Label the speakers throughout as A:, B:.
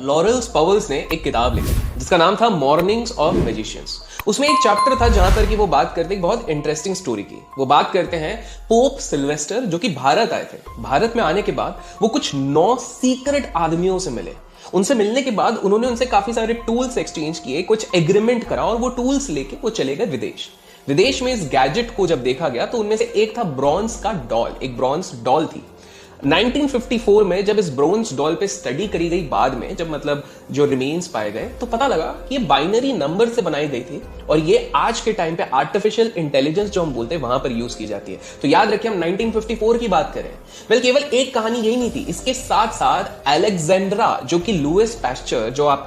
A: Lawrence पवर्ल्स ने एक किताब लिखी जिसका नाम था मॉर्निंग्स ऑफ मैजिशियंस। उसमें एक चैप्टर था जहां पर कि वो बात करते हैं बहुत इंटरेस्टिंग स्टोरी की। वो बात करते हैं पोप सिल्वेस्टर जो कि भारत आए थे। भारत में आने के बाद वो कुछ 9 सीक्रेट आदमियों से मिले। उनसे मिलने के बाद उन्होंने उनसे काफी सारे टूल्स एक्सचेंज किए, कुछ एग्रीमेंट करा और वो टूल्स लेके वो चले गए विदेश। विदेश में इस गैजेट को जब देखा गया तो उनमें से एक था ब्रॉन्ज का डॉल, एक ब्रॉन्ज डॉल थी। 1954 में जब इस ब्रोंज डॉल पे स्टडी करी गई, बाद में जब मतलब जो रिमेन्स पाए गए तो पता लगा कि ये बाइनरी नंबर से बनाई गई थी और ये आज के टाइम पे आर्टिफिशियल इंटेलिजेंस जो हम बोलते हैं वहां पर यूज की जाती है। तो याद रखिए हम 1954 की बात करें। वेल केवल एक कहानी यही नहीं थी, इसके साथ साथ अलेक्जेंड्रा जो कि लुइस पैस्चर, जो आप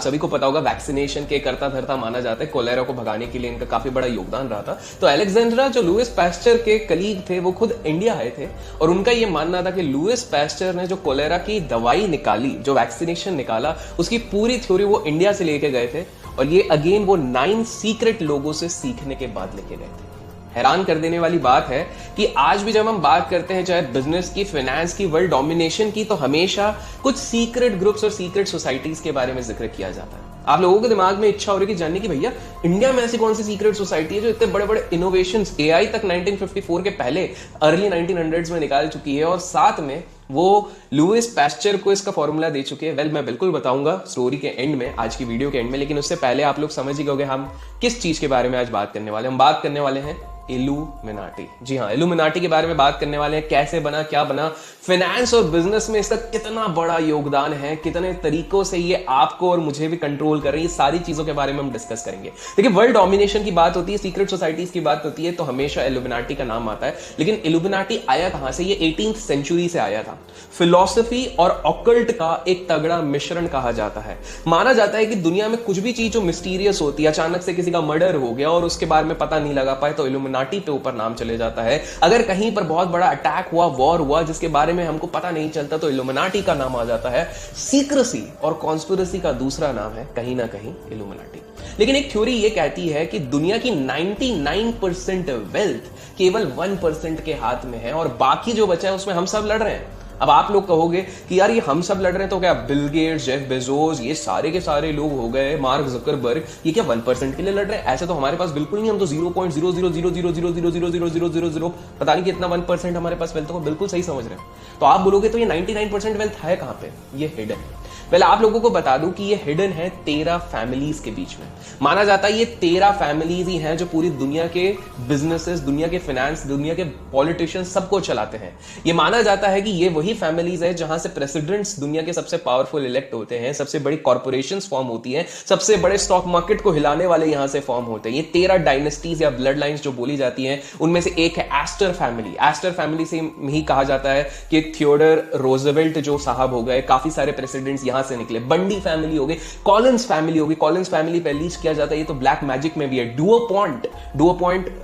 A: सभी को पता होगा वैक्सीनेशन के करता धरता माना जाता है, कोलेरा को भगाने के लिए इनका काफी बड़ा योगदान रहा था। तो अलेक्जेंड्रा जो लुइस पैस्चर के कलीग थे वो खुद इंडिया आए थे और उनका ये मानना था कि लुइस पैस्चर ने जो कोलेरा की दवाई निकाली, जो वैक्सीनेशन निकाला, उसकी पूरी थ्योरी वो इंडिया से लेके गए थे और ये अगेन वो 9 सीक्रेट लोगों से सीखने के बाद लेके गए थे। हैरान कर देने वाली बात है कि आज भी जब हम बात करते हैं चाहे बिजनेस की, फाइनेंस की, वर्ल्ड डोमिनेशन की, तो हमेशा कुछ सीक्रेट ग्रुप्स और सीक्रेट सोसाइटीज के बारे में जिक्र किया जाता है। आप लोगों के दिमाग में इच्छा हो रही है कि जानने की भैया इंडिया में ऐसी कौन सी सीक्रेट सोसाइटी है जो इतने बड़े बड़े इनोवेशंस एआई तक 1954 के पहले अर्ली 1900s में निकाल चुकी है और साथ में वो लुइस पैस्चर को इसका फॉर्मूला दे चुके हैं। वेल मैं बिल्कुल बताऊंगा स्टोरी के एंड में, आज की वीडियो के एंड में, लेकिन उससे पहले आप लोग समझ ही गए हम किस चीज के बारे में आज बात करने वाले हैं। हम बात करने वाले हैं इल्यूमिनाटी। जी हाँ, इल्यूमिनाटी के बारे में बात करने वाले हैं। कैसे बना, क्या बना, फाइनेंस और बिजनेस में इसका कितना बड़ा योगदान है, कितने तरीकों से ये आपको और मुझे भी कंट्रोल कर रही है, सारी चीजों के बारे में हम डिस्कस करेंगे। देखिए वर्ल्ड डोमिनेशन की बात होती है, सीक्रेट सोसाइटीज की बात होती है तो हमेशा इल्यूमिनाटी का नाम आता है। लेकिन इल्यूमिनाटी आया कहां से? ये 18th सेंचुरी से आया था। फिलॉसफी और ऑकल्ट का एक तगड़ा मिश्रण कहा जाता है। माना जाता है कि दुनिया में कुछ भी चीज जो मिस्टीरियस होती है, अचानक से किसी का मर्डर हो गया और उसके बारे में पता नहीं लगा पाए तो इल्यूमिनाटी पे ऊपर नाम चले जाता है। अगर कहीं पर बहुत बड़ा अटैक हुआ, वॉर हुआ जिसके बारे में हमको पता नहीं चलता तो इल्यूमिनाटी का नाम आ जाता है। सीक्रेसी और कॉन्स्पिरेसी का दूसरा नाम है कहीं ना कहीं इल्यूमिनाटी। लेकिन एक थ्योरी ये कहती है कि दुनिया की 99% वेल्थ केवल 1% के हाथ में है और बाकी जो बचा है उसमें हम सब लड़ रहे हैं। अब आप लोग कहोगे कि यार ये हम सब लड़ रहे हैं तो क्या बिल गेट्स, जेफ बेजोस, ये सारे के सारे लोग हो गए, मार्क जुकरबर्ग, ये क्या 1% के लिए लड़ रहे हैं? ऐसे तो हमारे पास बिल्कुल नहीं, हम तो 0.00000000000 पता नहीं कितना 1% हमारे पास वेल्थ को बिल्कुल सही समझ रहे हैं। तो आप बोलोगे तो ये 99% वेल्थ है कहां पे? ये हिडन है। पहले आप लोगों को बता दूं कि ये हिडन है 13 फैमिलीज के बीच में। माना जाता है ये 13 फैमिलीज ही हैं जो पूरी दुनिया के बिजनेसेस, दुनिया के फाइनेंस, दुनिया के पॉलिटिशियंस सबको चलाते हैं। ये माना जाता है कि ये वही फैमिलीज है जहां से प्रेसिडेंट्स दुनिया के सबसे पावरफुल इलेक्ट होते हैं, सबसे बड़ी कॉर्पोरेशंस फॉर्म होती हैं, सबसे बड़े स्टॉक मार्केट को हिलाने वाले यहां से फॉर्म होते हैं। ये 13 डायनेस्टीज या ब्लड लाइन्स जो बोली जाती हैं उनमें से एक है एस्टर फैमिली। एस्टर फैमिली से ही कहा जाता है कि थियोडर रोजवेल्ट जो साहब हो गए, काफी सारे प्रेसिडेंट्स यहां से निकले। बंडी फैमिली हो गई, कॉलिंस फैमिली हो गई। कॉलिंस फैमिली पे लीज किया जाता है, ये तो ब्लैक मैजिक में भी है। डुओपॉइंट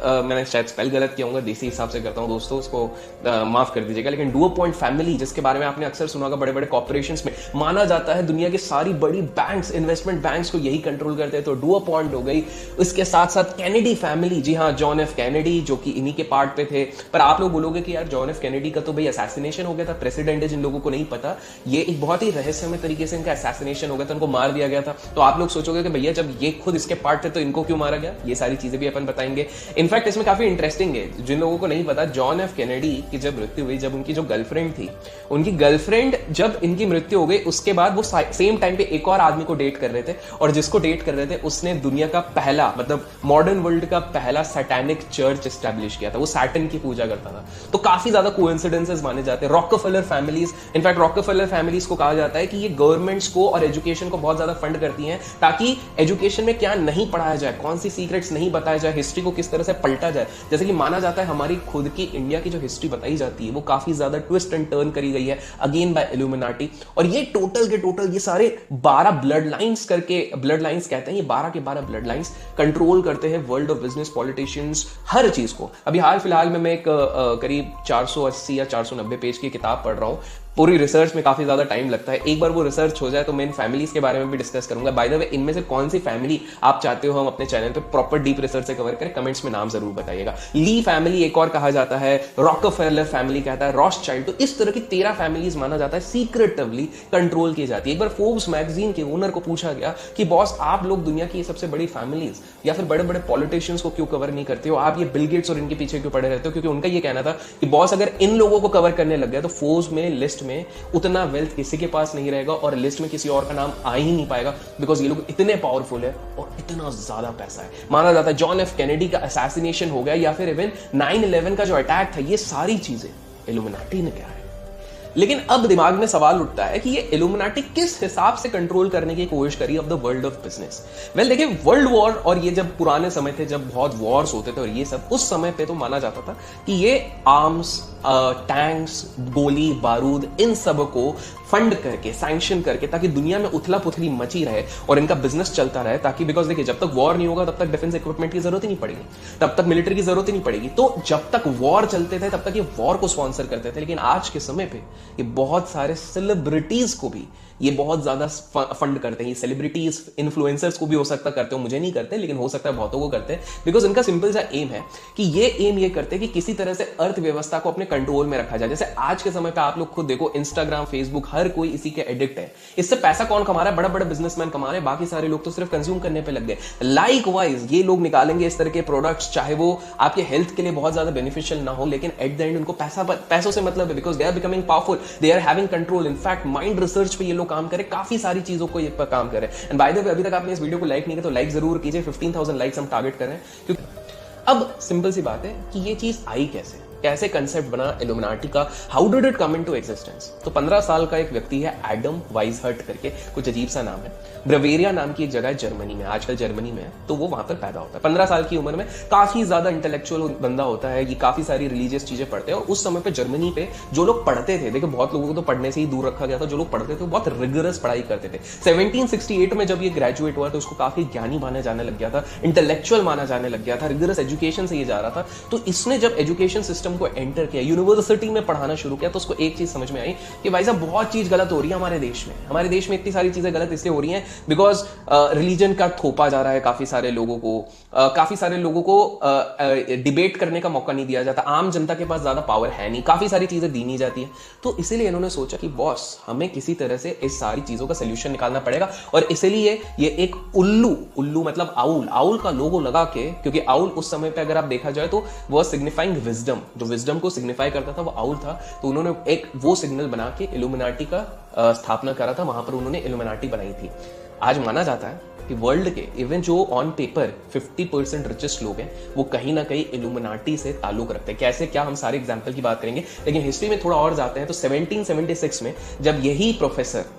A: मैंने शायद स्पेल गलत किया होगा, देसी हिसाब से करता हूं दोस्तों, उसको माफ कर दीजिएगा। लेकिन डुओपॉइंट फैमिली जिसके बारे में आपने अक्सर सुना होगा, बड़े बड़े कॉर्पोरेशंस में माना जाता है दुनिया की सारी बड़ी बैंक्स, इन्वेस्टमेंट बैंक्स को यही कंट्रोल करते हैं, तो डुओपॉइंट हो गई। इसके साथ साथ कैनेडी फैमिली, जी हाँ, जॉन एफ कैनेडी जो कि इन्हीं के पार्ट पे थे। पर आप लोग बोलोगे कि यार जॉन एफ कैनेडी का तो भाई असैसिनेशन हो गया था, प्रेसिडेंट है जिन लोगों को नहीं पता, ये एक बहुत ही रहस्यमय तरीके से इनका असैसिनेशन हो गया था, उनको मार दिया गया था। तो आप लोग सोचोगे कि भैया जब ये खुद इसके पार्ट थे तो इनको क्यों मारा गया? ये सारी चीजें भी अपन बताएंगे। इनफैक्ट इसमें काफी इंटरेस्टिंग है, जिन लोगों को नहीं पता, जॉन एफ कैनेडी की जब मृत्यु हुई, जब उनकी जो गर्लफ्रेंड थी, उनकी गर्लफ्रेंड जब इनकी मृत्यु हो गई उसके बाद वो सेम टाइम पे एक और आदमी को डेट कर रहे थे और जिसको डेट कर रहे थे उसने दुनिया का पहला, मतलब मॉडर्न वर्ल्ड का पहला सैटेनिक चर्च एस्टैब्लिश किया था। वो सैटन की पूजा करता था। तो काफी ज्यादा कोइंसिडेंसेस माने जाते हैं। Rockefeller families, in fact Rockefeller families को कहा जाता है कि ये गवर्नमेंट्स को और एजुकेशन को बहुत ज्यादा फंड करती हैं ताकि एजुकेशन में क्या नहीं पढ़ाया जाए, कौन सी सीक्रेट्स नहीं बताया जाए, हिस्ट्री को किस तरह से पलटा जाए। जैसे कि माना जाता है हमारी खुद की इंडिया की जो हिस्ट्री बताई जाती है वो काफी ज्यादा ट्विस्ट एंड टर्न करी गई है अगेन बाय इल्यूमिनाटी। और ये टोटल के टोटल ये सारे 12 ब्लड लाइन्स करके, ब्लड लाइन्स कहते हैं, ये 12 के 12 ब्लड लाइन्स कंट्रोल करते हैं वर्ल्ड ऑफ बिजनेस, पॉलिटिशियंस, हर चीज को। अभी हाल फिलहाल में मैं एक करीब 480 या 490 पेज की किताब पढ़ रहा हूं, पूरी रिसर्च में काफी ज्यादा टाइम लगता है। एक बार वो रिसर्च हो जाए तो मैं इन फैमिलीज के बारे में भी डिस्कस करूंगा। बाय द वे, इनमें से कौन सी फैमिली आप चाहते हो हम अपने चैनल पे प्रॉपर डीप रिसर्च से कवर करें, कमेंट्स में नाम जरूर बताइएगा। ली फैमिली एक और कहा जाता है, रॉकफेलर फैमिली कहता है, रॉथशाइल्ड, तो इस तरह की 13 फैमिलीज माना जाता है सीक्रेटिवली कंट्रोल की जाती है। एक बार फोर्ब्स मैगजीन के ओनर को पूछा गया कि बॉस, आप लोग दुनिया की सबसे बड़ी फैमिलीज या फिर बड़े बड़े पॉलिटिशियंस को क्यों कवर नहीं करते हो, आप ये बिल गेट्स और इनके पीछे क्यों पड़े रहते हो? क्योंकि उनका ये कहना था कि बॉस, अगर इन लोगों को कवर करने लग गया तो फोर्ब्स में लिस्ट में उतना वेल्थ किसी के पास नहीं रहेगा और लिस्ट में किसी और का नाम आ ही नहीं पाएगा, बिकॉज ये लोग इतने पावरफुल है और इतना ज्यादा पैसा है। माना जाता है जॉन एफ कैनेडी का असैसिनेशन हो गया या फिर इवन 9/11 का जो अटैक था, ये सारी चीजें इल्यूमिनाटी ने क्या है। लेकिन अब दिमाग में सवाल उठता है कि ये इल्यूमिनाटी किस हिसाब से कंट्रोल करने की कोशिश करी of the world of business. Well देखिए, वर्ल्ड वॉर और ये जब पुराने समय थे, जब बहुत वॉर्स होते थे और ये सब, उस समय पे तो माना जाता था कि ये आर्म्स, टैंक्स, गोली बारूद, इन सब को फंड करके, सैंक्शन करके, ताकि दुनिया में उथला पुथली मची रहे और इनका बिजनेस चलता रहे, ताकि बिकॉज देखिए, जब तक वॉर नहीं होगा तब तक डिफेंस इक्विपमेंट की जरूरत ही नहीं पड़ेगी, तब तक मिलिट्री की जरूरत ही नहीं पड़ेगी। तो जब तक वॉर चलते थे तब तक ये वॉर को स्पॉन्सर करते थे। लेकिन आज के समय पे ये बहुत सारे सेलिब्रिटीज को भी ये बहुत ज्यादा फंड करते हैं। ये सेलिब्रिटीज, इन्फ्लुएंसर्स को भी हो सकता करते हो, मुझे नहीं करते, लेकिन हो सकता है बहुतों को करते हैं, बिकॉज इनका सिंपल सा एम है कि ये एम ये करते हैं कि किसी तरह से अर्थव्यवस्था को अपने कंट्रोल में रखा जाए। जैसे आज के समय पे आप लोग खुद देखो, इंस्टाग्राम, फेसबुक, हर कोई इसी के एडिक्ट है। इससे पैसा कौन कमा रहा है? बड़े बड़े बिजनेसमैन कमा रहे हैं, बाकी सारे लोग तो सिर्फ कंज्यूम करने पे लग गए। लाइक वाइज ये लोग निकालेंगे इस तरह के प्रोडक्ट्स, चाहे वो आपके हेल्थ के लिए बहुत ज्यादा बेनिफिशियल ना हो, लेकिन एट द एंड उनको पैसों से मतलब है, because they are becoming powerful, they are having control. In fact mind research पे ये लोग काम करें, काफी सारी चीजों को ये पर काम करें। एंड बाय द वे, अभी तक आपने इस वीडियो को लाइक नहीं किया तो लाइक जरूर कीजिए। 15,000 लाइक्स हम टारगेट कर रहे हैं। क्योंकि अब सिंपल सी बात है कि ये चीज आई कैसे कंसेप्ट बना इल्यूमिनाटी का, how did it come into existence. तो 15 साल का एक व्यक्ति है, एडम वाइजहर्ट करके, कुछ अजीब सा नाम है, ब्रवेरिया नाम की एक जगह है जर्मनी में, आजकल जर्मनी में है, तो वो वहां पर पैदा होता है। 15 साल की उम्र में काफी ज्यादा इंटेलेक्चुअल बंदा होता है, ये काफी सारी रिलीजियस चीजें पढ़ते हैं। और उस समय पे जर्मनी पे जो लोग पढ़ते थे, देखिए बहुत लोगों को तो पढ़ने से ही दूर रखा गया था, जो लोग पढ़ते थे वो बहुत रिगरस पढ़ाई करते थे। 1768 में जब ये ग्रेजुएट हुआ तो उसको काफी ज्ञानी माना जाने लग गया था, इंटेलेक्चुअल माना जाने लग गया था, रिगरस एजुकेशन से ये जा रहा था। तो इसने जब एजुकेशन सिस्टम को एंटर किया, यूनिवर्सिटी में पढ़ाना शुरू किया, तो उसको एक चीज समझ में आई कि भाई साहब बहुत चीज गलत हो रही है हमारे देश में। हमारे देश में इतनी सारी चीजें गलत इसलिए हो रही हैं बिकॉज रिलीजन का थोपा जा रहा है काफी सारे लोगों को, डिबेट करने का मौका नहीं दिया जाता, आम जनता के पास ज्यादा पावर है नहीं, काफी सारी चीजें दी नहीं जाती है। तो इसीलिए इन्होंने सोचा कि बॉस, हमें किसी तरह से इस सारी चीजों का सोल्यूशन निकालना पड़ेगा। और इसीलिए ये एक उल्लू मतलब आउल का लोगो लगा के, क्योंकि आउल उस समय पे अगर आप देखा जाए तो वह सिग्निफाइंग विजडम, जो विजडम को सिग्निफाई करता था वो आउल था। तो उन्होंने एक वो सिग्नल बना के इल्यूमिनाटी का स्थापना करा था, वहां पर उन्होंने इल्यूमिनाटी बनाई थी। आज माना जाता है कि वर्ल्ड के इवन जो ऑन पेपर 50% रिचेस्ट लोग हैं, वो कहीं ना कहीं इल्यूमिनाटी से ताल्लुक रखते हैं। कैसे क्या, हम सारे एग्जांपल की बात करेंगे, लेकिन हिस्ट्री में थोड़ा और जाते हैं। तो 1776 में जब यही प्रोफेसर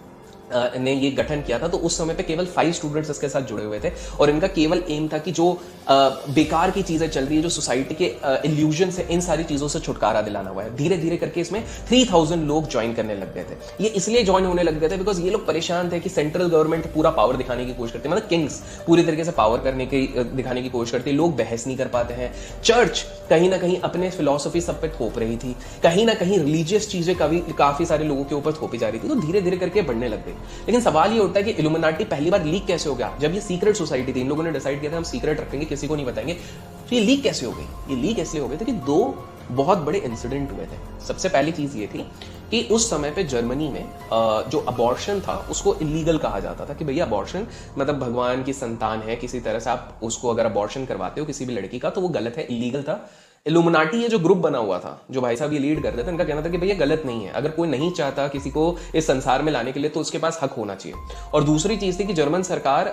A: ने ये गठन किया था, तो उस समय पे केवल 5 स्टूडेंट्स इसके साथ जुड़े हुए थे और इनका केवल एम था कि जो बेकार की चीजें चल रही है, जो सोसाइटी के इल्यूजन से, इन सारी चीजों से छुटकारा दिलाना हुआ है। धीरे धीरे करके इसमें 3000 लोग ज्वाइन करने लग गए थे। ये इसलिए ज्वाइन होने लग गए थे बिकॉज ये लोग परेशान थे कि सेंट्रल गवर्नमेंट पूरा पावर दिखाने की कोशिश करती है, मतलब किंग्स पूरी तरीके से पावर दिखाने की कोशिश करती है, लोग बहस नहीं कर पाते हैं। चर्च कहीं ना कहीं अपने फिलॉसफी सब पे थोप रही थी, कहीं ना कहीं रिलीजियस चीजें काफी सारे लोगों के ऊपर थोपी जा रही थी, तो धीरे धीरे करके बढ़ने लग गई। लेकिन सवाल ये उठता है कि इल्यूमिनाटी पहली बार लीक कैसे हो गया? जब ये सीक्रेट सोसाइटी थी, इन लोगों ने डिसाइड किया था हम सीक्रेट रखेंगे, किसी को नहीं बताएंगे, तो ये लीक कैसे हो गई? ये लीक इसलिए हो गई थी कि 2 बहुत बड़े इंसिडेंट हुए थे। सबसे पहली चीज ये थी कि उस समय पे जर्मनी में जो अबॉर्शन था उसको इलीगल कहा जाता था, कि भैया अबॉर्शन मतलब भगवान की संतान है, किसी तरह से आप उसको अगर अबॉर्शन करवाते हो किसी भी लड़की का तो वो गलत है, इलीगल था। इल्यूमिनाटी ये जो ग्रुप बना हुआ था, जो भाई साहब ये लीड करते थे, इनका कहना था कि भैया गलत नहीं है, अगर कोई नहीं चाहता किसी को इस संसार में लाने के लिए तो उसके पास हक होना चाहिए। और दूसरी चीज थी कि जर्मन सरकार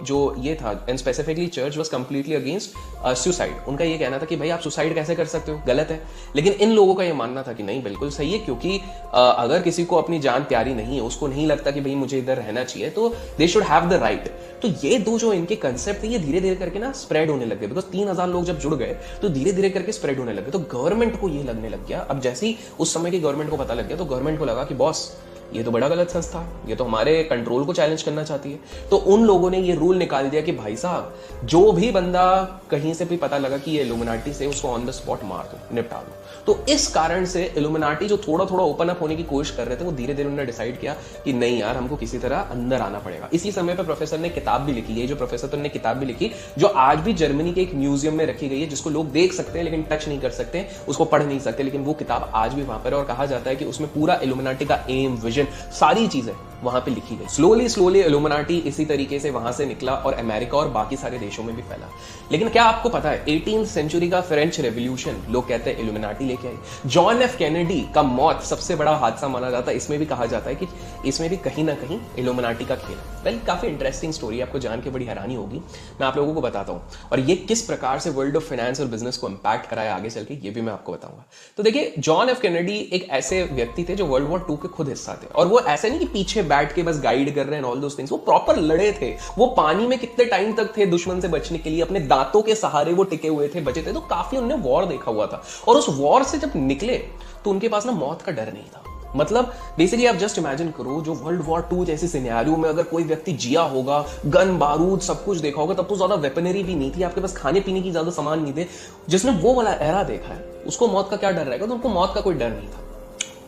A: जो ये था, and specifically church was completely against suicide. उनका ये कहना था कि भाई आप सुसाइड कैसे कर सकते हो, गलत है। लेकिन इन लोगों का ये मानना था कि नहीं, बिल्कुल सही है, क्योंकि अगर किसी को अपनी जान प्यारी नहीं है, उसको नहीं लगता कि भाई मुझे इधर रहना चाहिए, तो they should have the right. तो ये 2 जो इनके कंसेप्ट थे, ये धीरे धीरे करके ना स्प्रेड होने लगे, बिकॉज 3000 लोग जब जुड़ गए तो धीरे धीरे करके स्प्रेड होने लगे। तो गवर्नमेंट को ये लगने लग गया, अब जैसे ही उस समय की गवर्नमेंट को पता लग गया, तो गवर्नमेंट को लगा कि बॉस ये तो बड़ा गलत संस्था है, ये तो हमारे कंट्रोल को चैलेंज करना चाहती है। तो उन लोगों ने ये रूल निकाल दिया कि भाई साहब, जो भी बंदा कहीं से भी पता लगा कि ये इल्यूमिनाटी से, उसको ऑन द स्पॉट मार दो, निपटा दो। तो इस कारण से इल्यूमिनाटी जो थोड़ा थोड़ा ओपन अप होने की कोशिश कर रहे थे, वो धीरे धीरे उन्होंने डिसाइड किया कि नहीं यार, हमको किसी तरह अंदर आना पड़ेगा। इसी समय पर प्रोफेसर ने किताब भी लिखी, ये जो प्रोफेसर ने किताब भी लिखी, जो आज भी जर्मनी के एक म्यूजियम में रखी गई है, जिसको लोग देख सकते हैं लेकिन टच नहीं कर सकते, उसको पढ़ नहीं सकते, लेकिन वो किताब आज भी वहां पर है। और कहा जाता है कि उसमें पूरा इल्यूमिनाटी का एम, विजन, सारी चीजें वहां पे लिखी गई। स्लोली स्लोली इल्यूमिनाटी इसी तरीके से वहां से निकला और अमेरिका और बाकी सारे देशों में भी फैला। लेकिन क्या आपको पता है 18th सेंचुरी का फ्रेंच रेवोल्यूशन लोग कहते हैं इल्यूमिनाटी लेके आई। जॉन एफ कैनेडी का मौत सबसे बड़ा हादसा माना जाता है। इसमें भी कहा जाता है कि इसमें भी कहीं ना कहीं इल्यूमिनाटी का खेल है। वेल, काफी इंटरेस्टिंग स्टोरी, आपको जान के बड़ी हैरानी होगी, मैं आप लोगों को बताता हूं। और ये किस प्रकार से वर्ल्ड ऑफ फाइनेंस और बिजनेस को इंपैक्ट कराया आगे चल के, ये भी मैं आपको बताऊंगा। तो देखिए, जॉन एफ कैनेडी एक ऐसे व्यक्ति थे जो वर्ल्ड वॉर 2 के खुद हिस्सा थे। और वो ऐसे नहीं कि पीछे बैठ के बस गाइड कर रहे हैं ऑल दोस थिंग्स, वो प्रॉपर लड़े थे। वो पानी में कितने टाइम तक थे दुश्मन से बचने के लिए, अपने दांतों के सहारे वो टिके हुए थे, बचे थे। तो काफी उन्होंने वॉर देखा हुआ था। और उस वॉर से जब निकले तो उनके पास ना मौत का डर नहीं था। मतलब बेसिकली आप जस्ट इमेजिन करो, जो वर्ल्ड वॉर 2 जैसे सिनेरियो में अगर कोई व्यक्ति जिया होगा, गन बारूद सब कुछ देखा होगा, तब तो ज्यादा वेपनरी भी नहीं थी, आपके पास खाने पीने की ज्यादा सामान नहीं थे, जिसने वो वाला एरा देखा है, उसको मौत का क्या डर रहेगा। तो उनको मौत का कोई डर नहीं था।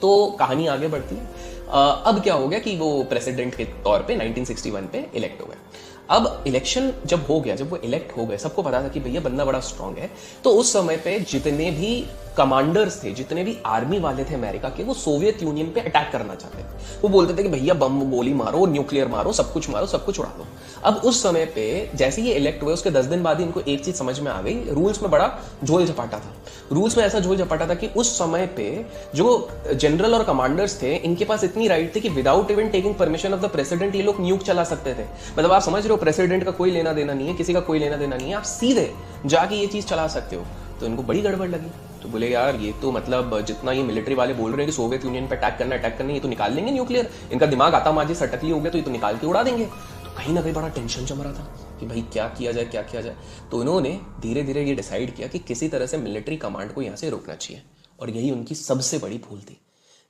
A: तो कहानी आगे बढ़ती है। अब क्या हो गया कि वो प्रेसिडेंट के तौर पे 1961 पे इलेक्ट हो गए। अब इलेक्शन जब हो गया, जब वो इलेक्ट हो गए, सबको पता था कि भैया बंदा बड़ा स्ट्रांग है। तो उस समय पे जितने भी कमांडर्स थे, जितने भी आर्मी वाले थे अमेरिका के, वो सोवियत यूनियन पे अटैक करना चाहते थे। वो बोलते थे कि भैया बम गोली मारो, न्यूक्लियर मारो, सब कुछ मारो, सब कुछ उड़ा दो। अब उस समय पे जैसे ये इलेक्ट हुए, उसके 10 दिन बाद ही इनको एक चीज समझ में आ गई। रूल्स में बड़ा झोल झपाटा था। रूल्स में ऐसा झोल झपाटा था कि उस समय पे जो जनरल और कमांडर्स थे, इनके पास इतनी राइट थी कि without even taking permission of the president ये लोग न्यूक चला सकते थे। मतलब आप समझ रहे हो, प्रेसिडेंट का कोई लेना देना नहीं है, किसी का कोई लेना देना नहीं है, आप सीधे जाके ये चीज चला सकते हो। तो इनको बड़ी गड़बड़ लगी। तो बोले यार, ये तो मतलब जितना ये मिलिट्री वाले बोल रहे हैं कि सोवियत यूनियन पे अटैक करना, ये तो निकाल लेंगे न्यूक्लियर। इनका दिमाग आता माजी सटकली हो गया, तो ये तो निकाल के उड़ा देंगे। तो कहीं ना कहीं बड़ा टेंशन जम रहा था कि भाई क्या किया जाए, क्या किया जाए। तो उन्होंने धीरे धीरे ये डिसाइड किया कि किसी तरह से मिलिट्री कमांड को यहाँ से रोकना चाहिए। और यही उनकी सबसे बड़ी भूल थी।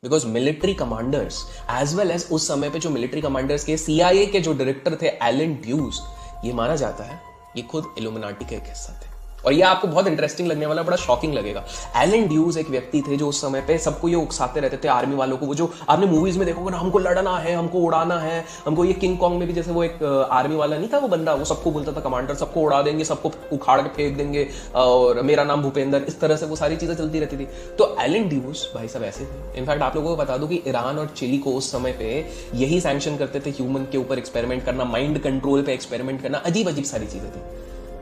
A: Because military commanders as well as उस समय पे जो मिलिट्री कमांडर्स के CIA के जो डायरेक्टर थे एलन ड्यूज, ये माना जाता है ये खुद इल्यूमिनाटी का एक हिस्सा थे। और ये आपको बहुत इंटरेस्टिंग लगने वाला, बड़ा शॉकिंग लगेगा। एलन ड्यूज एक व्यक्ति थे जो उस समय पे सबको ये उकसाते रहते थे, आर्मी वालों को। वो जो आपने मूवीज में देखोगे ना, हमको लड़ना है, हमको उड़ाना है, हमको ये किंग कॉन्ग में भी जैसे वो एक आर्मी वाला नहीं था वो बंदा, वो सबको बोलता था कमांडर सबको उड़ा देंगे, सबको उखाड़ के फेंक देंगे, और मेरा नाम भूपेंद्र, इस तरह से वो सारी चीजें चलती रहती थी। तो एलन ड्यूज भाई साहब ऐसे थे। इनफैक्ट आप लोगों को बता दूं कि ईरान और चिली को उस समय पे यही सैंक्शन करते थे, ह्यूमन के ऊपर एक्सपेरिमेंट करना, माइंड कंट्रोल पे एक्सपेरिमेंट करना, अजीब अजीब सारी चीजें थी।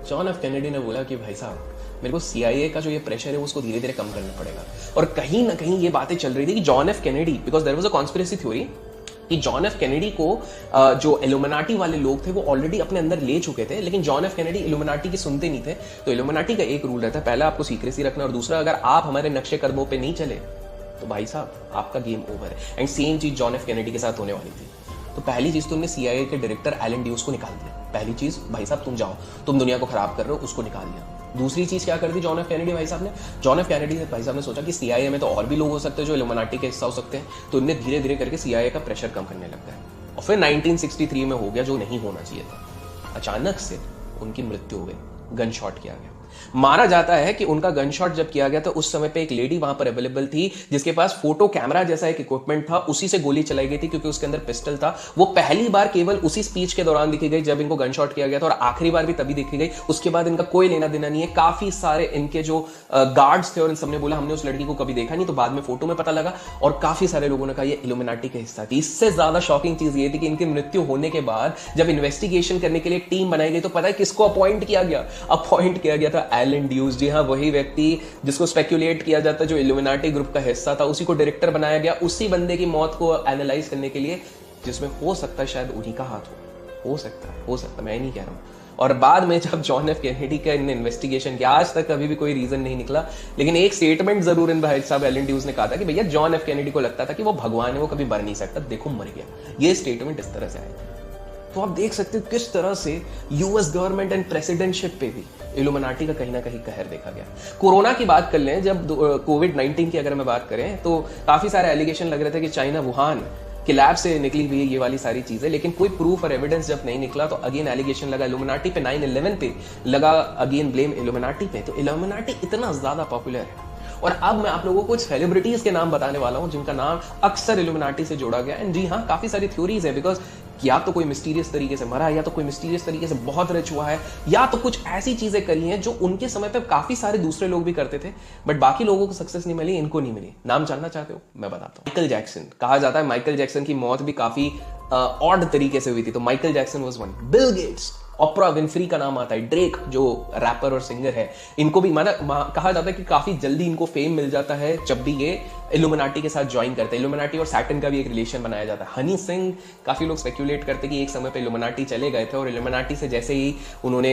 A: जॉन एफ कैनेडी ने बोला कि भाई साहब, मेरे को CIA का जो ये प्रेशर है उसको धीरे धीरे कम करना पड़ेगा। और कहीं ना कहीं ये बातें चल रही थी कि John F Kennedy, because there was a conspiracy theory कि जॉन एफ कैनेडी को जो इल्यूमिनाटी वाले लोग थे वो ऑलरेडी अपने अंदर ले चुके थे, लेकिन जॉन एफ कैनेडी इल्यूमिनाटी की सुनते नहीं थे। तो इल्यूमिनाटी का एक रूल रहता है, पहला आपको सीक्रेसी रखना, और दूसरा अगर आप हमारे नक्शे कदमों पे नहीं चले तो भाई साहब आपका गेम ओवर है। एंड सेम चीज जॉन एफ कैनेडी के साथ होने वाली थी। तो पहली चीज तो उन्होंने CIA के डायरेक्टर एलन ड्यूज को निकाल दिया। पहली चीज, भाई साहब तुम जाओ, तुम दुनिया को खराब कर रहे हो, उसको निकाल दिया। दूसरी चीज क्या कर दी जॉन एफ कैनेडी भाई साहब ने? जॉन एफ कैनेडी भाई साहब ने सोचा कि CIA में तो और भी लोग हो सकते हैं जो इल्यूमिनाटी के हिस्सा हो सकते हैं। तो उन्होंने धीरे धीरे करके CIA का प्रेशर कम करने लग गया। और फिर 1963 में हो गया जो नहीं होना चाहिए था। अचानक से उनकी मृत्यु हो गई, गन शॉट किया गया। माना जाता है कि उनका गन शॉट जब किया गया तो उस समय पे एक लेडी वहां पर अवेलेबल थी जिसके पास फोटो कैमरा जैसा एक इक्विपमेंट था, उसी से गोली चलाई गई थी क्योंकि उसके अंदर पिस्टल था। वो पहली बार केवल उसी स्पीच के दौरान दिखी गई जब इनको गन शॉट किया गया था, और आखिरी बार भी तभी दिखी गई। उसके बाद इनका कोई लेना देना नहीं है। काफी सारे इनके जो गार्ड्स थे और इन सबने बोला हमने उस लड़की को कभी देखा नहीं, तो बाद में फोटो में पता लगा, और काफी सारे लोगों ने कहा ये इल्यूमिनाटी का हिस्सा थी। इससे ज्यादा शॉकिंग चीज ये थी कि इनकी मृत्यु होने के बाद जब इन्वेस्टिगेशन करने के लिए टीम बनाई गई तो पता है किसको अपॉइंट किया गया? अपॉइंट किया गया था एलन ड्यूज। जी हाँ, वही व्यक्ति जिसको स्पेक्युलेट किया जाता है जो इल्यूमिनाटी ग्रुप का हिस्सा था, उसी को डायरेक्टर बनाया गया, उसी बंदे की मौत को एनालाइज करने के लिए, जिसमें हो सकता है शायद उन्हीं का हाथ हो सकता है, मैं नहीं कह रहा हूं। और बाद में जब जॉन एफ कैनेडी का इन्हें इन्वेस्टिगेशन किया, आज तक कभी भी कोई रीजन नहीं निकला, लेकिन एक स्टेटमेंट जरूर इन भाई साहब एलन ड्यूज ने कहा था कि भैया जॉन एफ कैनेडी को लगता था कि वो भगवान है, वो कभी मर नहीं सकता, देखो मर गया। ये स्टेटमेंट इस तरह से आई। तो आप देख सकते हो किस तरह से यूएस गवर्नमेंट एंड प्रेसिडेंटशिप पे भी इल्यूमिनाटी का कहीं ना कहीं कहर देखा गया। कोरोना की बात कर लें, जब कोविड-19 की अगर मैं बात करें तो काफी सारे एलिगेशन लग रहे थे कि चाइना वुहान कि लैब से निकली हुई है ये वाली सारी चीजें, लेकिन कोई प्रूफ और एविडेंस जब नहीं निकला तो अगेन एलिगेशन लगा इल्यूमिनाटी पे, 9/11 पे लगा अगेन ब्लेम इल्यूमिनाटी पे। तो इल्यूमिनाटी इतना ज्यादा पॉपुलर है। और अब मैं आप लोगों को कुछ सेलिब्रिटीज के नाम बताने वाला हूं जिनका नाम अक्सर इल्यूमिनाटी से जोड़ा गया। एंड जी हाँ, काफी सारी थ्योरीज है, बिकॉज या तो कोई मिस्टीरियस तरीके से मरा है, या तो कोई मिस्टीरियस तरीके से बहुत रिच हुआ है, या तो कुछ ऐसी चीजें करी हैं जो उनके समय पे काफी सारे दूसरे लोग भी करते थे, बट बाकी लोगों को सक्सेस नहीं मिली, इनको नहीं मिली। नाम जानना चाहते हो? मैं बताता हूं। माइकल जैक्सन, कहा जाता है माइकल जैक्सन की मौत भी काफी ऑड तरीके से हुई थी, तो Michael Jackson was one. Bill Gates, Oprah Winfrey का नाम आता है, ड्रेक जो रैपर और सिंगर है, इनको भी कहा जाता है कि काफी जल्दी इनको फेम मिल जाता है जब भी ये इल्यूमिनाटी के साथ ज्वाइन करते हैं। इल्यूमिनाटी और सैटर्न का भी एक रिलेशन बनाया जाता है। हनी सिंह, काफी लोग स्पेक्यूलेट करते हैं कि एक समय पे इल्यूमिनाटी चले गए थे और इल्यूमिनाटी से जैसे ही उन्होंने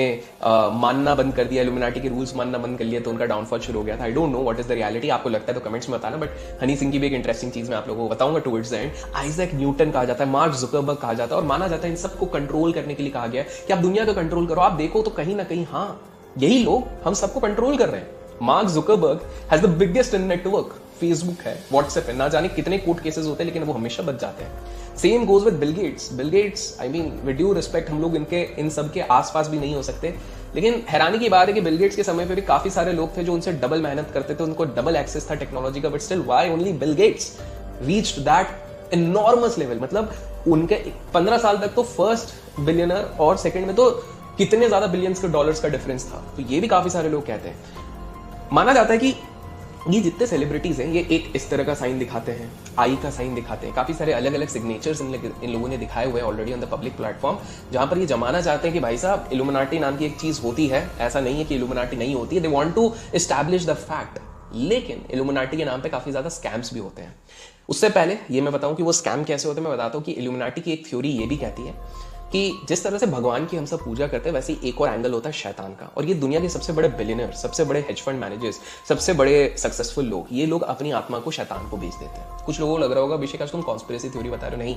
A: मानना बंद कर दिया, इल्यूमिनाटी के रूल्स मानना बंद कर लिया, तो उनका डाउनफॉल शुरू हो गया था। I don't know what is the reality, आपको लगता है तो कमेंट्स में बताना। बट हनी सिंह की भी एक इंटरेस्टिंग चीज मैं आप लोगों को बताऊंगा towards the and. Isaac Newton कहा जाता है, मार्क जुकरबर्ग कहा जाता है, और माना जाता है इन सबको कंट्रोल करने के लिए कहा गया है कि आप दुनिया को कंट्रोल करो। आप देखो तो कहीं ना कहीं हाँ, यही लोग हम सबको कंट्रोल कर रहे हैं। Mark Zuckerberg has the biggest network, Facebook है, व्हाट्सएप है, ना जाने कितने कोर्ट केसेस होते हैं, लेकिन वो हमेशा बच जाते हैं। Same goes with Bill Gates. Bill Gates, I mean with due respect, हम लोग इनके इन सब के आसपास भी नहीं हो सकते, लेकिन हैरानी की बात है कि बिल गेट्स के समय पे भी काफी सारे लोग थे जो उनसे डबल मेहनत करते थे, उनको डबल एक्सेस था टेक्नोलॉजी का, but still why only Bill Gates reached that enormous level. मतलब उनके 15 साल तक तो फर्स्ट बिलियनर और सेकंड में तो कितने ज्यादा बिलियंस के डॉलर्स का डिफरेंस था। तो ये भी काफी सारे लोग कहते हैं। माना जाता है कि ये जितने सेलिब्रिटीज हैं ये एक इस तरह का साइन दिखाते हैं, आई का साइन दिखाते हैं, काफी सारे अलग अलग सिग्नेचर्स इन लोगों ने दिखाए हुए हैं already on the public platform, जहां पर ये जमाना चाहते हैं कि भाई साहब इल्यूमिनाटी नाम की एक चीज होती है, ऐसा नहीं है कि इल्यूमिनाटी नहीं होती है, they want to establish the fact. लेकिन इल्यूमिनाटी के नाम पे काफी ज्यादा स्कैम्स भी होते हैं। उससे पहले ये मैं बताऊं कि वो स्कैम कैसे होते हैं, मैं बताता हूं कि इल्यूमिनाटी की एक थ्योरी ये भी कहती है कि जिस तरह से भगवान की हम सब पूजा करते हैं, वैसे ही एक और एंगल होता है शैतान का। और ये दुनिया के सबसे बड़े बिलियनर, सबसे बड़े हेज फंड मैनेजर्स, सबसे बड़े सक्सेसफुल लोग, ये लोग अपनी आत्मा को शैतान को बेच देते हैं। कुछ लोगों को लग रहा होगा अभिषेक आज तुम कॉन्स्पिरेसी थ्योरी बता रहे हो। नहीं,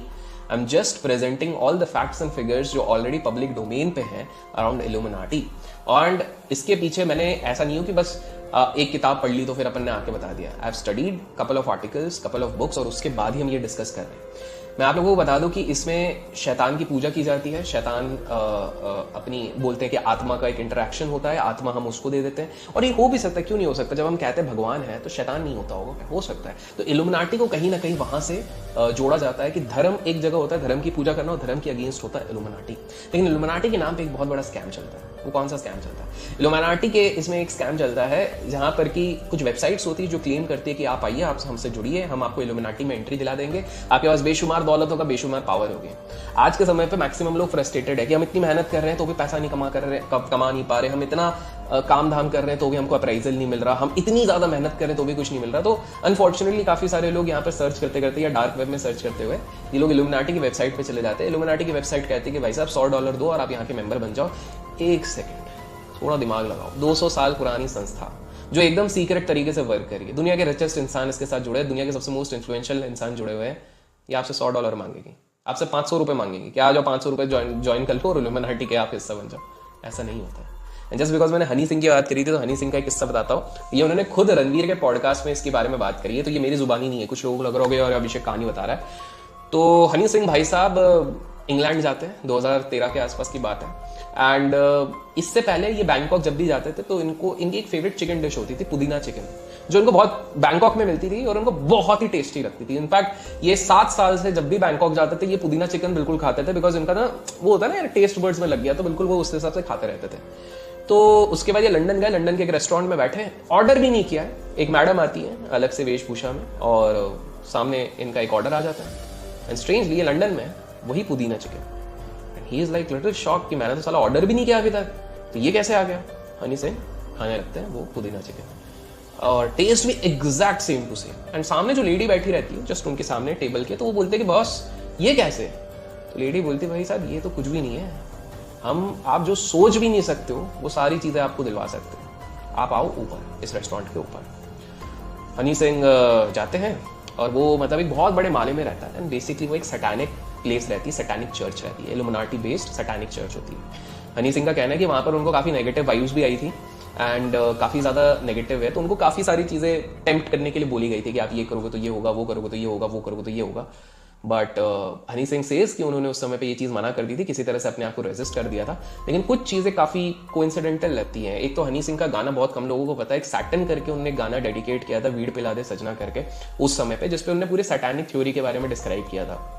A: I am just presenting all the facts and figures जो ऑलरेडी पब्लिक डोमेन पे हैं अराउंड इल्यूमिनाटी। और इसके पीछे मैंने ऐसा नहीं हो कि बस एक किताब पढ़ ली तो फिर अपन ने आके बता दिया। I have studied couple of articles, couple of books, और उसके बाद ही हम ये डिस्कस कर रहे हैं। मैं आप लोगों को बता दूं कि इसमें शैतान की पूजा की जाती है। शैतान अपनी बोलते हैं कि आत्मा का एक इंटरेक्शन होता है, आत्मा हम उसको दे देते हैं। और ये हो भी सकता है, क्यों नहीं हो सकता, जब हम कहते हैं भगवान है तो शैतान नहीं होता होगा, हो सकता है। तो इल्यूमिनाटी को कहीं ना कहीं वहां से जोड़ा जाता है कि धर्म एक जगह होता है, धर्म की पूजा करना, और धर्म के अगेंस्ट होता है इल्यूमिनाटी। लेकिन इल्यूमिनाटी के नाम पे एक बहुत बड़ा स्कैम चलता है। वो कौन सा स्कैम चलता है? इल्यूमिनाटी के इसमें एक स्कैम चलता है जहां पर कि कुछ वेबसाइट्स होती है जो क्लेम करती है कि आप आइए, आप हमसे जुड़िए, हम आपको इल्यूमिनाटी में एंट्री दिला देंगे, आपके पास बेशुमार दौलत होगा, बेशुमार पावर होगी। आज के समय पे मैक्सिमम लोग फ्रस्ट्रेटेड है कि हम इतनी मेहनत कर रहे हैं तो भी पैसा नहीं कमा नहीं पा रहे, हम इतना काम धाम कर रहे हैं तो भी हमको अप्राइजल नहीं मिल रहा, हम इतनी ज्यादा मेहनत कर रहे हैं तो भी कुछ नहीं मिल रहा। तो अनफॉर्चुनेटली काफी सारे लोग यहाँ पर सर्च करते करते या डार्क वेब में सर्च करते हुए ये लोग इल्यूमिनाटी की वेबसाइट पे चले जाते हैं। इल्यूमिनाटी की वेबसाइट कहती है कि भाई साहब $100 दो और आप यहाँ के मेंबर बन जाओ। एक सेकंड, थोड़ा दिमाग लगाओ। 200 साल पुरानी संस्था जो एकदम सीक्रेट तरीके से वर्क करिए, दुनिया के रिचेस्ट इंसान इसके साथ जुड़े हैं, दुनिया के सबसे मोस्ट इन्फ्लुएंशियल इंसान जुड़े हुए हैं, ये आपसे $100 मांगेगी, आपसे 500 रुपए मांगेंगे कि आ जाओ 500 रुपए ज्वाइन कर लो और इल्यूमिनाटी के आप हिस्सा बन जाओ। ऐसा नहीं होता है। जस्ट बिकॉज मैंने हनी सिंह की बात करी थी तो हनी सिंह का एक किस्सा बताता हूँ। ये उन्होंने खुद रणवीर के पॉडकास्ट में इसके बारे में बात करी है, तो ये मेरी जुबानी नहीं है, कुछ लोगों को लग रहा होगा और अभिषेक कहानी बता रहा है। तो हनी सिंह भाई साहब इंग्लैंड जाते हैं, 2013 के आसपास की बात है। एंड इससे पहले ये बैंकॉक जब भी जाते थे तो इनकी एक फेवरेट चिकन डिश होती थी, पुदीना चिकन, जो इनको बहुत बैंकॉक में मिलती थी और उनको बहुत ही टेस्टी लगती थी। इनफैक्ट ये 7 साल से जब भी बैंकॉक जाते थे ये पुदीना चिकन बिल्कुल खाते थे, बिकॉज इनका ना वो होता है ना यार, टेस्ट बर्ड्स में लग गया, तो बिल्कुल वो उस हिसाब से खाते रहते थे। तो उसके बाद ये लंदन गए, लंदन के एक रेस्टोरेंट में बैठे, ऑर्डर भी नहीं किया है, एक मैडम आती है अलग से वेशभूषा में और सामने इनका एक ऑर्डर आ जाता है। एंड स्ट्रेंजली ये लंदन में वही पुदीना chicken. He is like little shock कि मैंने तो साला ऑर्डर भी नहीं किया अभी तक, तो ये कैसे आ गया। हनी सिंह खाने लगते हैं वो पुदीना चिकन और टेस्ट भी exact same to same. And सामने जो लेडी बैठी रहती है जस्ट उनके सामने टेबल के, तो वो बोलते कि बॉस ये कैसे, तो लेडी बोलती भाई साहब ये तो कुछ भी नहीं है, हम आप जो सोच भी नहीं सकते हो वो सारी चीजें आपको दिलवा सकते हो, आप आओ ऊपर इस रेस्टोरेंट के ऊपर। हनी सिंह जाते हैं और वो मतलब एक बहुत बड़े माले में रहता है। एंड बेसिकली वो एक सैटानिक प्लेस रहती है, सैटानिक चर्च रहती है, इल्यूमिनाटी बेस्ड सैटानिक चर्च होती है। हनी सिंह का कहना है कि वहां पर उनको काफी नेगेटिव वाइब्स भी आई थी एंड काफी ज्यादा नेगेटिव है, तो उनको काफी सारी चीजें टेम्प्ट करने के लिए बोली गई थी कि आप ये करोगे तो ये होगा, वो करोगे तो ये होगा, वो करोगे तो ये होगा। बट हनी सिंह सेज कि उन्होंने उस समय पे ये चीज़ मना कर दी थी, किसी तरह से अपने आप को रेजिस्ट कर दिया था। लेकिन कुछ चीज़ें काफ़ी कोइंसिडेंटल लगती हैं। एक तो हनी सिंह का गाना बहुत कम लोगों को पता है, एक सैटन करके उन्होंने गाना डेडिकेट किया था, वीड पिला दे सजना करके, उस समय पे, जिसपे उन्होंने पूरे सैटानिक थ्योरी के बारे में डिस्क्राइब किया था।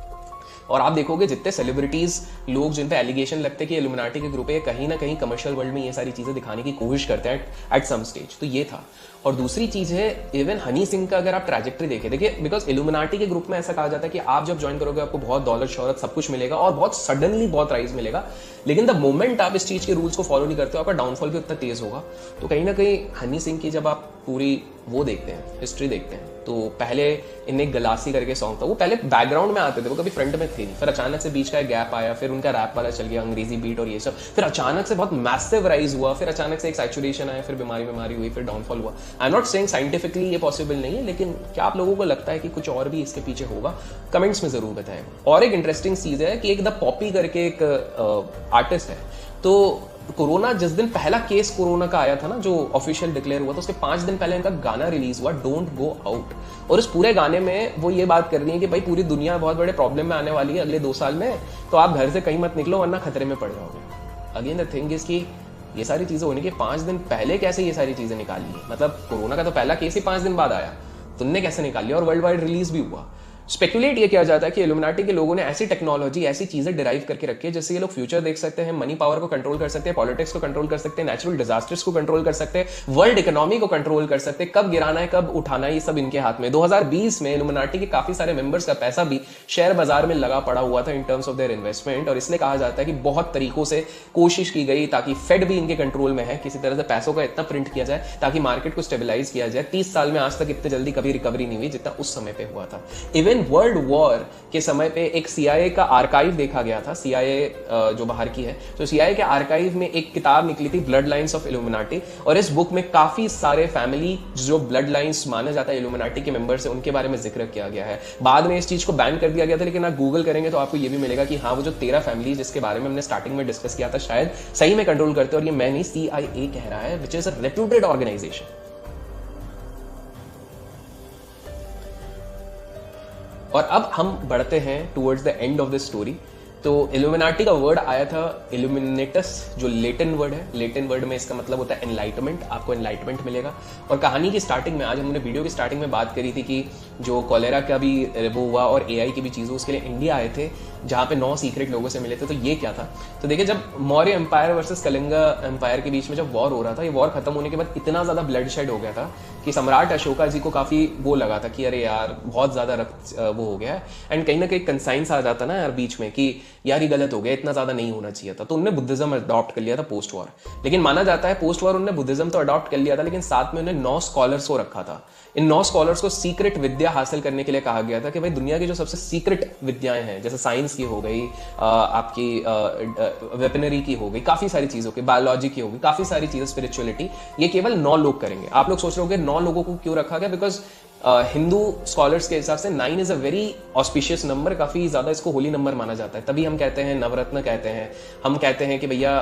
A: और आप देखोगे जितने सेलिब्रिटीज लोग जिन पे एलिगेशन लगते हैं कि इल्यूमिनाटी के ग्रुप है, कहीं ना कहीं कमर्शियल वर्ल्ड में ये सारी चीजें दिखाने की कोशिश करते हैं एट सम स्टेज। तो ये था। और दूसरी चीज है, इवन हनी सिंह का अगर आप ट्रैजेक्टरी देखें, देखिए बिकॉज इल्यूमिनाटी के ग्रुप में ऐसा कहा जाता है कि आप जब ज्वाइन करोगे आपको बहुत दौलत शौहरत सब कुछ मिलेगा और बहुत सडनली बहुत राइज मिलेगा, लेकिन द मोमेंट आप इस चीज के रूल्स को फॉलो नहीं करते हो आपका डाउनफॉल भी उतना तेज होगा। तो कहीं ना कहीं हनी सिंह की जब आप पूरी वो देखते हैं, हिस्ट्री देखते हैं, तो पहले इन्हें गलासी करके सॉन्ग था, वो पहले बैकग्राउंड में आते थे, वो कभी फ्रंट में थे नहीं। फिर अचानक से बीच का एक गैप आया, फिर उनका रैप वाला चल गया, अंग्रेजी बीट और ये सब, फिर अचानक से बहुत मैसिव राइज हुआ, फिर अचानक से एक सैचुरेशन आया, फिर बीमारी हुई, फिर डाउनफॉल हुआ। I am not saying scientifically ये पॉसिबल नहीं है, लेकिन क्या आप लोगों को लगता है कि कुछ और भी इसके पीछे होगा? कमेंट्स में जरूर बताएं। और एक इंटरेस्टिंग चीज है कि एक द पॉपी करके एक आर्टिस्ट है, तो कोरोना जिस दिन पहला केस कोरोना का आया था ना, जो ऑफिशियल डिक्लेयर हुआ था, उसके 5 दिन पहले इनका गाना रिलीज हुआ, डोंट गो आउट। और इस पूरे गाने में वो ये बात कर रही है कि भाई पूरी दुनिया बहुत बड़े प्रॉब्लम में आने वाली है अगले 2 साल में, तो आप घर से कहीं मत निकलो वरना खतरे में पड़ जाओगे। अगेन द थिंग इज कि ये सारी चीजें होने के 5 दिन पहले कैसे ये सारी चीजें निकाली है? मतलब कोरोना का तो पहला केस ही 5 दिन बाद आया, तुमने कैसे निकाल लिया? और वर्ल्ड वाइड रिलीज भी हुआ। स्पेकुलेट ये किया जाता है कि इल्यूमिनाटी के लोगों ने ऐसी टेक्नोलॉजी, ऐसी चीजें डिराइव करके रखी है जिससे ये लोग फ्यूचर देख सकते हैं, मनी पावर को कंट्रोल कर सकते हैं, पॉलिटिक्स को कंट्रोल कर सकते हैं, नेचुरल डिजास्टर्स को कंट्रोल कर सकते हैं, वर्ल्ड इकोनॉमी को कंट्रोल कर सकते हैं, कब गिराना है कब उठाना है, ये सब इनके हाथ में। 2020 में इल्यूमिनाटी के काफी सारे मेंबर्स का पैसा भी शेयर बाजार में लगा पड़ा हुआ था in terms of their investment. और इसलिए कहा जाता है कि बहुत तरीकों से कोशिश की गई ताकि फेड भी इनके कंट्रोल में है, किसी तरह से पैसों का इतना प्रिंट किया जाए ताकि मार्केट को स्टेबलाइज किया जाए। 30 साल में आज तक इतने जल्दी कभी रिकवरी नहीं हुई जितना उस समय पे हुआ था। इवन वर्ल्ड वॉर के समय पे एक सीआईए का आर्काइव देखा गया था, सीआईए जो बाहर की है, तो सीआईए के आर्काइव में एक किताब निकली थी, ब्लड लाइन्स ऑफ इल्यूमिनाटी। और इस बुक में काफी सारे फैमिली जो ब्लड लाइन्स माना जाता है इल्यूमिनाटी के मेंबर्स है, उनके बारे में जिक्र किया गया है। बाद में इस चीज को बैन कर दिया गया था, लेकिन आप गूगल करेंगे तो आपको ये भी मिलेगा कि हाँ, वो जो 13 फैमिली जिसके बारे में हमने स्टार्टिंग में डिस्कस किया था, शायद सही में कंट्रोल करते। और ये मैं नहीं, सीआईए कह रहा है, which is a reputed organization. और अब हम बढ़ते हैं towards the end of this story. तो इल्यूमिनाटी का वर्ड आया था इल्यूमिनेटस, जो लेटिन वर्ड है। लेटिन वर्ड में इसका मतलब होता है एनलाइटमेंट, आपको एनलाइटमेंट मिलेगा। और कहानी की स्टार्टिंग में, आज हमने वीडियो की स्टार्टिंग में बात करी थी कि जो कॉलेरा का भी वो हुआ और एआई की भी चीज़, उसके लिए इंडिया आए थे जहाँ पे 9 सीक्रेट लोगों से मिले थे। तो ये क्या था? तो देखिए, जब Maurya empire versus Kalinga empire के बीच में जब वॉर हो रहा था, ये वॉर खत्म होने के बाद इतना ज्यादा ब्लड शेड हो गया था कि सम्राट अशोका जी को काफी वो लगा था कि अरे यार बहुत ज्यादा रक्त वो हो गया है। एंड कहीं ना कहीं कंसाइंस आ जाता ना यार बीच में कि यार ये गलत हो गया, इतना ज्यादा नहीं होना चाहिए था। तो उन्होंने बुद्धिज्म अडॉप्ट कर लिया था पोस्ट वॉर। लेकिन माना जाता है पोस्ट वॉर उन्होंने बुद्धिज्म तो अडॉप्ट कर लिया था, लेकिन साथ में उन्होंने 9 स्कॉलर्स को रखा था। इन 9 स्कॉलर्स को सीक्रेट विद्या हासिल करने के लिए कहा गया था कि भाई दुनिया की जो सबसे सीक्रेट विद्याएं हैं, जैसे साइंस की हो गई, आपकी वेपनरी की हो गई, काफी सारी चीजों की, बायोलॉजी की हो गई, काफी सारी चीजें, स्पिरिचुअलिटी, ये केवल 9 लोग करेंगे। आप लोग सोच रहे होंगे 9 लोगों को क्यों रखा गया? बिकॉज हिंदू स्कॉलर्स के हिसाब से 9 is a very auspicious number, काफी ज्यादा इसको होली नंबर माना जाता है। तभी हम कहते हैं नवरत्न कहते हैं, हम कहते हैं कि भैया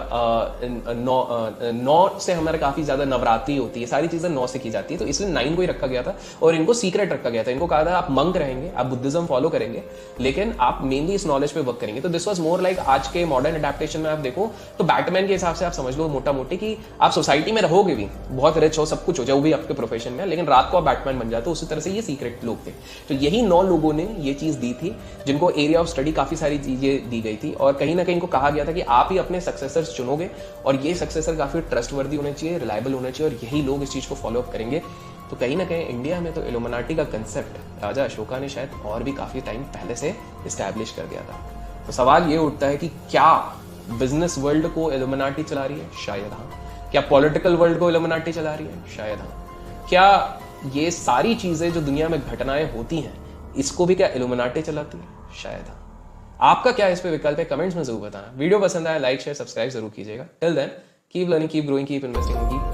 A: 9 से हमारे काफी ज्यादा नवरात्रि होती है, सारी चीजें 9 से की जाती है। तो इसलिए 9 को ही रखा गया था और इनको सीक्रेट रखा गया था। इनको कहा था आप मंक रहेंगे, आप बुद्धिज्म फॉलो करेंगे, लेकिन आप मेनली इस नॉलेज पे वर्क करेंगे। तो दिस वाज मोर लाइक आज के मॉडर्न अडेप्टेशन में आप देखो तो बैटमैन के हिसाब से आप समझ लो मोटा मोटी कि आप सोसाइटी में रहोगे भी, बहुत रिच हो, सब कुछ हो, जो भी आपके प्रोफेशन में, लेकिन रात को आप बैटमैन बन जाते हो। उसी तरह से ये सीक्रेट लोग थे। तो यही 9 लोगों ने ये चीज दी थी, जिनको एरिया ऑफ स्टडी काफी सारी चीजें दी गई थी। और कहीं ना कहीं इनको कहा गया था कि आप ही अपने सक्सेसर्स चुनोगे और ये सक्सेसर काफी ट्रस्टवर्दी होने चाहिए, रिलायबल होने चाहिए, और यही लोग इस चीज को फॉलो अप करेंगे। तो कहीं ना कहीं इंडिया में तो इल्यूमिनाटी का कंसेप्ट राजा अशोका ने शायद और भी काफी टाइम पहले से इस्टेब्लिश कर दिया था। तो सवाल ये उठता है कि क्या बिजनेस वर्ल्ड को इल्यूमिनाटी चला रही है? शायद हाँ। क्या पॉलिटिकल वर्ल्ड को इल्यूमिनाटी चला रही है? शायद हाँ। क्या ये सारी चीजें जो दुनिया में घटनाएं होती हैं, इसको भी क्या इल्यूमिनाटी चलाती है? शायद हाँ। आपका क्या इस पे विकल्प है? कमेंट्स में जरूर बताना। वीडियो पसंद आया लाइक शेयर सब्सक्राइब जरूर कीजिएगा। Till then keep learning, keep growing, keep investing, keep